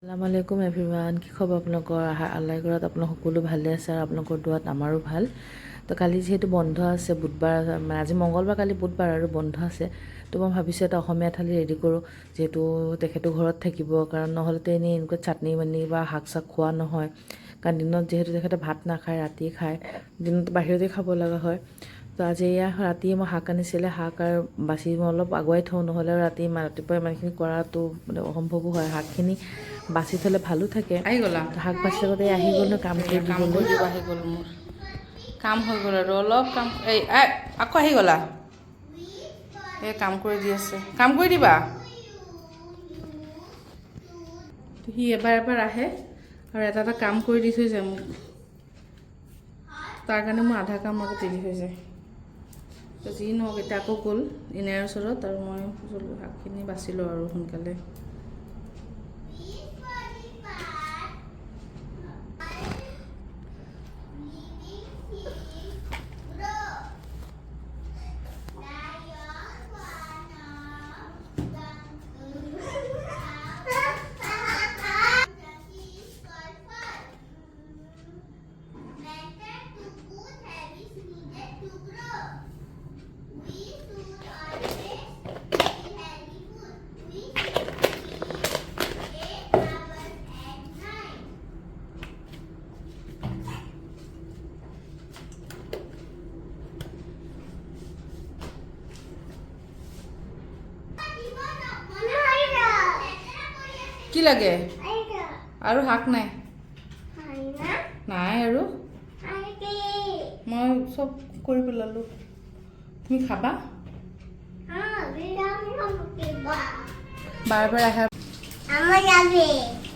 আসসালামুআলাইকুম everyone কি খবৰ আপোনালোকৰ আল্লাহৰ ঘৰত আপোনালোক সকলো ভালে আছে আৰু আপোনালোকৰ দুৱাত আমাৰো ভাল তো কালি যিহেতু বন্ধ আছে বুধবাৰ আজি মঙ্গলবাৰ কালি বুধবাৰ আৰু বন্ধ আছে তো মই ভাবিছোঁ এটা অসমীয়া থালি ৰেডি কৰোঁ যিহেতু তেখেতো ঘৰত থাকিব কাৰণ নহ'লেতো এনেই এনেকুৱা চাটনি মানি বা শাক চাক খোৱা নহয় কাৰণ দিনত যিহেতু তেখেতে ভাত নাখায় ৰাতি খায় দিনত বাহিৰতে খাব লগা হয় তো আজি এয়া ৰাতি মই শাক আনিছিলে শাক আৰু বাচি মই অলপ আগুৱাই থওঁ নহ'লে ৰাতিপুৱা ইমানখিনি কৰাটো মানে অসম্ভৱো হয় শাকখিনি বাচি থ'লে ভালো থাকে আহি গ'লা শাক বাচি থাকোঁতে আহি গ'ল কাম কৰি দিবলৈ আহি গ'ল মোৰ কাম হৈ গ'ল আৰু অলপ কাম এই আকৌ আহি গ'লা এই কাম কৰি দি আছে কাম কৰি দিবা সি এবাৰ আহে আৰু এটা কাম কৰি দি থৈ যায় মোক তাৰ কাৰণে মোৰ আধা কাম আকৌ দেৰি হৈ যায় তো যি নহওক এতিয়া আকৌ গ'ল ইনাৰ ওচৰত আৰু মই শাকখিনি বাচিলোঁ আৰু সোনকালে কি লাগে আৰু শাক নাই নাই আৰু মই চব কৰি পেলালোঁ তুমি খাবা বাৰে বাৰে আহা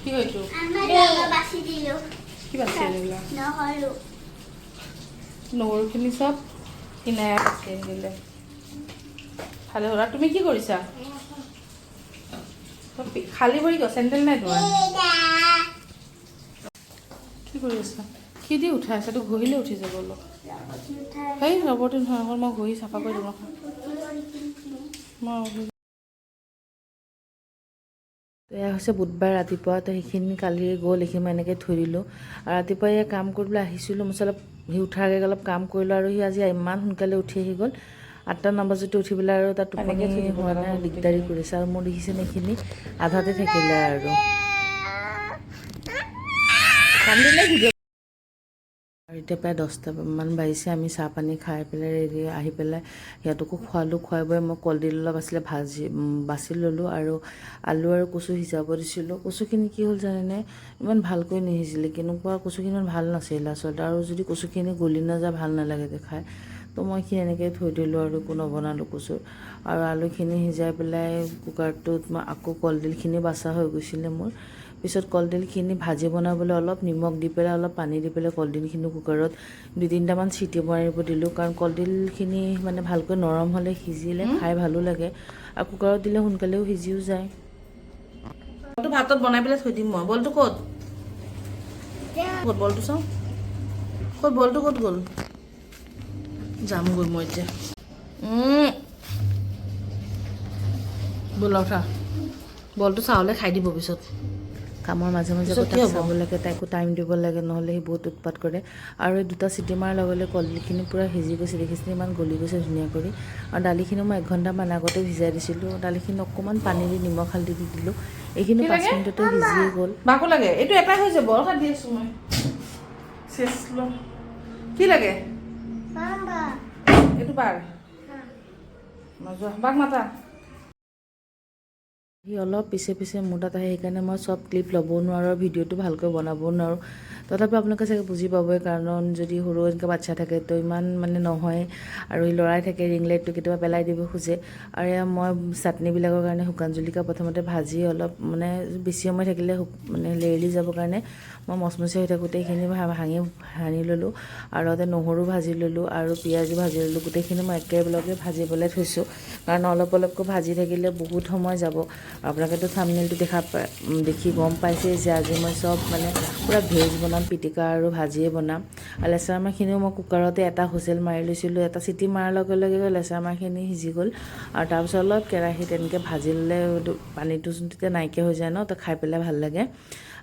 কি হয়তো কি বাচি দিলা নহৰুখিনি চব কিনাই বাচি দিলে ভালে হ'ল আৰু তুমি কি কৰিছা খালী ভৰি কিয় চেণ্ডেল নাই তোমাৰ কি কৰি আছা কি দি উঠাই আছা তোক ঘঁহিলে উঠি যাব অলপ সেই ৰবৰটো নহয় মই ঘঁহি চাফা কৰি দিম মই এয়া হৈছে বুধবাৰ ৰাতিপুৱা তো সেইখিনি কালি গ'ল এইখিনি মই এনেকৈ থৈ দিলোঁ আৰু ৰাতিপুৱা এয়া কাম কৰিবলৈ আহিছিলোঁ মই অলপ সি উঠাৰ আগে অলপ কাম কৰিলোঁ আৰু সি আজি ইমান সোনকালে উঠি আহি গ'ল 8টা 9 বজাতে উঠি পেলাই আৰু তাত টোপনি হোৱা নাই দিগদাৰী কৰিছে আৰু মোৰ দেখিছেনে এইখিনি আধাতে থাকিলে আৰু কান্দিলে ভিডিঅ' আৰু এতিয়া প্ৰায় 10টামান বাজিছে আমি চাহ পানী খাই পেলাই ৰেডি আহি পেলাই সিহঁতকো খোৱালোঁ খুৱাই বোৱাই মই কলডিল অলপ আছিলে বাছি ল'লোঁ আৰু আলু আৰু কচু সিজাব দিছিলোঁ কচুখিনি কি হ'ল জানেনে ইমান ভালকৈ নিসিজিলে কেনেকুৱা কচুখিনি ইমান ভাল নাছিলে আচলতে আৰু যদি কচুখিনি গলি নাযায় ভাল নালাগে খাই তো মই এইখিনি এনেকৈ থৈ দিলোঁ আৰু একো নবনালোঁ কচু আৰু আলুখিনি সিজাই পেলাই কুকাৰটোত মই আকৌ কলডিলখিনি বাছা হৈ গৈছিলে মোৰ পিছত কলডিলখিনি ভাজি বনাবলৈ অলপ নিমখ দি পেলাই অলপ পানী দি পেলাই কলডিলখিনি কুকাৰত 2-3টামান চিটি মাৰিব দিলোঁ কাৰণ কলডিলখিনি মানে ভালকৈ নৰম হ'লে সিজিলে খাই ভালো লাগে আৰু কুকাৰত দিলে সোনকালেও সিজিও যায় বলটো ভাতত বনাই পেলাই থৈ দিম মই বলটো ক'ত বলটো চাওঁ ক'ত বলটো ক'ত গ'ল যামগৈ মই এতিয়া বল উঠা বলটো চাউলে খাই দিব পিছত কামৰ মাজে মাজে তাক চাব লাগে তাইকো টাইম দিব লাগে নহ'লে সি বহুত উৎপাত কৰে আৰু এই 2টা চিটি মাৰাৰ লগে লগে কলডিলখিনি পূৰা সিজি গৈছে দেখিছেনে ইমান গলি গৈছে ধুনীয়া কৰি আৰু দালিখিনি মই 1 ঘণ্টামান আগতে ভিজাই দিছিলোঁ দালিখিনি অকণমান পানী দি নিমখ হালধি দি দিলোঁ এইখিনি 5 মিনিটতে সিজিয়ে গ'ল বাকো লাগে এইটো এটাই হৈ যাব ৰখা দি আছোঁ মই চেচ ল কি লাগে এইটো বাৰ বাক মাতা সি অলপ পিছে মোৰ তাত আহে সেইকাৰণে মই চব ক্লিপ ল'বও নোৱাৰোঁ ভিডিঅ'টো ভালকৈ বনাবও নোৱাৰোঁ তথাপি আপোনালোকে চাগে বুজি পাবই কাৰণ যদি সৰু এনেকৈ বাচ্ছা থাকে তো ইমান মানে নহয় আৰু সি লৰাই থাকে ৰিং লাইটটো কেতিয়াবা পেলাই দিব খোজে আৰু এয়া মই চাটনিবিলাকৰ কাৰণে শুকান জলকীয়া প্ৰথমতে ভাজি অলপ মানে বেছি সময় থাকিলে মানে লেৰেলি যাবৰ কাৰণে মই মচমচীয়া হৈ থাকোঁতে এইখিনি সানি ল'লোঁ আৰু লগতে নহৰু ভাজি ল'লোঁ আৰু পিঁয়াজো ভাজি ল'লোঁ গোটেইখিনি মই একেলগে ভাজি পেলাই থৈছোঁ কাৰণ অলপ অলপকৈ ভাজি থাকিলে বহুত সময় যাব আপোনালোকেতো থাম্বনেইলটো দেখি গম পাইছে যে আজি মই চব মানে পূৰা ভেজ বনাম, পিটিকা আৰু ভাজিয়ে বনাম। আৰু লেচেৰা মাহখিনিও মই কুকাৰতে এটা হুইচেল মাৰি লৈছিলোঁ, এটা চিটি মৰাৰ লগে লগে লেচেৰা মাহখিনি সিজি গ'ল। আৰু তাৰপিছত অলপ কেৰাহীত এনেকৈ ভাজি ল'লে পানীটো তেতিয়া নাইকিয়া হৈ যায় ন, তো খাই পেলাই ভাল লাগে।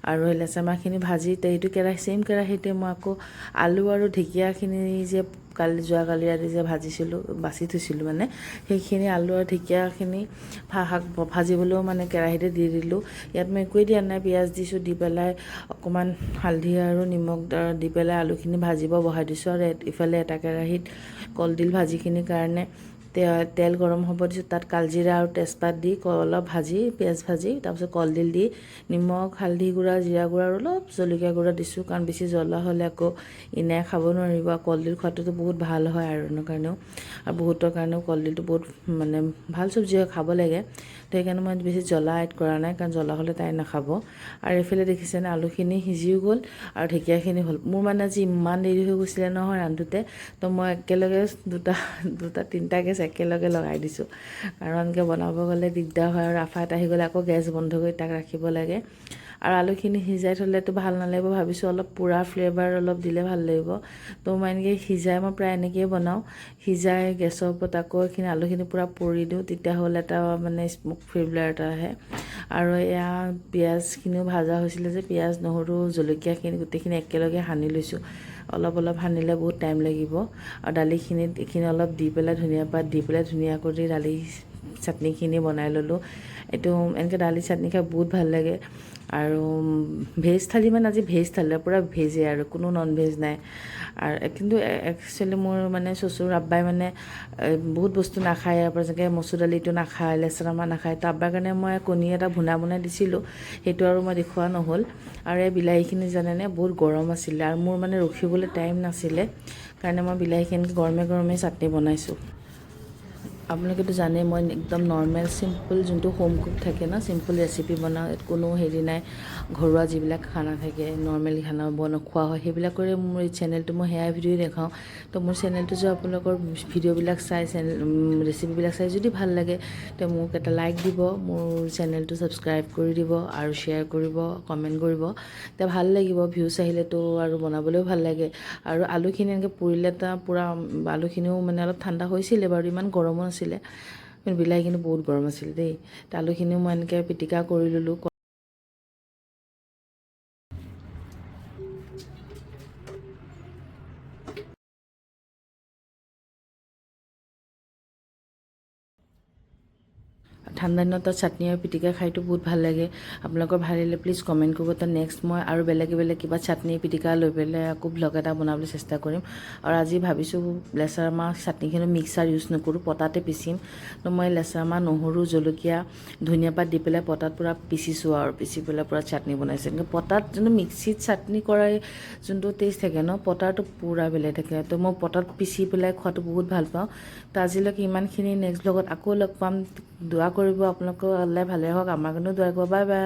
আৰু সেই লেচেৰা মাহখিনি ভাজি এইটো ছেইম কেৰাহীতে মই আকৌ আলু আৰু ঢেকীয়াখিনি যে যোৱাকালি ৰাতি যে ভাজিছিলোঁ, বাছি থৈছিলোঁ মানে, সেইখিনি আলু আৰু ঢেকীয়াখিনি ভাজিবলৈও মানে কেৰাহীতে দি দিলোঁ। ইয়াত মই একোৱেই দিয়া নাই, পিঁয়াজ দিছোঁ, দি পেলাই অকণমান হালধি আৰু নিমখ দি পেলাই আলুখিনি ভাজিব বহাই দিছোঁ। আৰু ইফালে এটা কেৰাহীত কলডিল ভাজিখিনিৰ কাৰণে তেল গৰম হ'ব দিছোঁ, তাত কালজিৰা আৰু তেজপাত দি অলপ ভাজি, পিঁয়াজ ভাজি, তাৰপিছত কলডিল দি নিমখ, হালধি গুড়া, জিৰা গুড়া আৰু অলপ জলকীয়া গুড়া দিছোঁ, কাৰণ বেছি জ্বলা হ'লে আকৌ ইনাই খাব নোৱাৰিব। কলডিল খোৱাটোতো বহুত ভাল হয় আইৰণৰ কাৰণেও, আৰু বহুতৰ কাৰণেও কলডিলটো বহুত মানে ভাল চব্জি হয়, খাব লাগে। তো সেইকাৰণে মই বেছি জ্বলা এড কৰা নাই, কাৰণ জ্বলা হ'লে তাই নাখাব। আৰু এইফালে দেখিছেনে আলুখিনি সিজিও গ'ল আৰু ঢেকীয়াখিনি হ'ল। মোৰ মানে আজি ইমান দেৰি হৈ গৈছিলে নহয় ৰান্ধোতে, তো মই একেলগে তিনিটা গেছ একেলগে লগাই দিছোঁ, কাৰণ এনেকৈ বনাব গ'লে দিগদাৰ হয়। আৰু আফাত আহি গ'লে আকৌ গেছ বন্ধ কৰি তাক ৰাখিব লাগে। আৰু আলুখিনি সিজাই থ'লেতো ভাল নালাগিব, ভাবিছোঁ অলপ পুৰা ফ্লেভাৰ অলপ দিলে ভাল লাগিব। তো মই এনেকৈ মই প্ৰায় এনেকৈয়ে বনাওঁ, সিজাই গেছৰ ওপৰত আকৌ এইখিনি আলুখিনি পূৰা পুৰি দিওঁ, তেতিয়াহ'লে এটা মানে স্মোক ফ্লেভাৰ এটা আহে। আৰু এয়া পিঁয়াজখিনিও ভাজা হৈছিলে যে, পিঁয়াজ, নহৰু, জলকীয়াখিনি গোটেইখিনি একেলগে সানি লৈছোঁ। অলপ সানিলে বহুত টাইম লাগিব। আৰু দালিখিনিত এইখিনি অলপ দি পেলাই ধনিয়া পাত দি পেলাই ধুনীয়াকৈ দি দালি চাটনিখিনি বনাই ল'লোঁ। এইটো এনেকৈ দালি চাটনি খাই বহুত ভাল লাগে। আৰু ভেজ থালি মানে আজি ভেজ থালি, পূৰা ভেজেই আৰু কোনো নন ভেজ নাই। আৰু কিন্তু একচুৱেলি মোৰ মানে শ্বশুৰ আব্বাই মানে বহুত বস্তু নাখায়, ইয়াৰ পৰা যেনেকৈ মচুৰ দালিটো নাখায়, লেচেৰা মাহ নাখায়। তো আব্বাৰ কাৰণে মই কণী এটা ভুনা বনাই দিছিলোঁ, সেইটো আৰু মই দেখুওৱা নহ'ল। আৰু এই বিলাহীখিনি জানেনে বহুত গৰম আছিলে, আৰু মোৰ মানে ৰখিবলৈ টাইম নাছিলে, কাৰণে মই বিলাহীখিনি গৰমে গৰমে চাটনি বনাইছোঁ। আপোনালোকেতো জানেই মই একদম নৰ্মেল চিম্পুল যোনটো হোম কুক থাকে ন, চিম্পুল ৰেচিপি বনাওঁ, কোনো হেৰি নাই। ঘৰুৱা যিবিলাক খানা থাকে, নৰ্মেলি খানা খোৱা হয়, সেইবিলাকৰে মোৰ এই চেনেলটো, মই সেয়া ভিডিঅ' দেখাওঁ। তো মোৰ চেনেলটো যে আপোনালোকৰ ভিডিঅ'বিলাক চাই, ৰেচিপিবিলাক চাই যদি ভাল লাগে, তো মোক এটা লাইক দিব, মোৰ চেনেলটো ছাবস্ক্ৰাইব কৰি দিব, আৰু শ্বেয়াৰ কৰিব, কমেণ্ট কৰিব। তেতিয়া ভাল লাগিব, ভিউজ আহিলেতো আৰু বনাবলৈও ভাল লাগে। আৰু আলুখিনি এনেকৈ পুৰিলে পূৰা আলুখিনিও মানে অলপ ঠাণ্ডা হৈছিলে বাৰু, ইমান গৰমো নাছিলে, কিন্তু বিলাহীখিনি বহুত গৰম আছিলে দেই। আলুখিনিও মই এনেকৈ পিটিকা কৰি ল'লোঁ। ঠাণ্ডা দিনত চাটনি আৰু পিটিকা খাইতো বহুত ভাল লাগে। আপোনালোকৰ ভাল লাগিলে প্লিজ কমেণ্ট কৰিব। তো নেক্সট মই আৰু বেলেগ কিবা চাটনি পিটিকা লৈ পেলাই আকৌ ভ্লগ এটা বনাবলৈ চেষ্টা কৰিম। আৰু আজি ভাবিছোঁ লেচেৰা মাহ চাটনিখিনি মিক্সাৰ ইউজ নকৰোঁ, পটাতে পিচিম। তো মই লেচেৰা মাহ, নহৰু, জলকীয়া, ধনিয়া পাত দি পেলাই পটাত পূৰা পিচিছোঁ, আৰু পিচি পেলাই পূৰা চাটনি বনাইছোঁ। কিন্তু পটাত যোনটো মিক্সিত চাটনি কৰাই যোনটো টেষ্ট থাকে ন, পটাৰটো পূৰা বেলেগ থাকে। তো মই পটাত পিচি পেলাই খোৱাটো বহুত ভাল পাওঁ। তো আজিলৈকে ইমানখিনি, নেক্সট ভ্লগত আকৌ লগ পাম। দোৱা কৰিব আপোনালোকেও, আল্লাই ভালে হওক, আমাৰ কাৰণেও দোৱা কৰিব। Bye bye.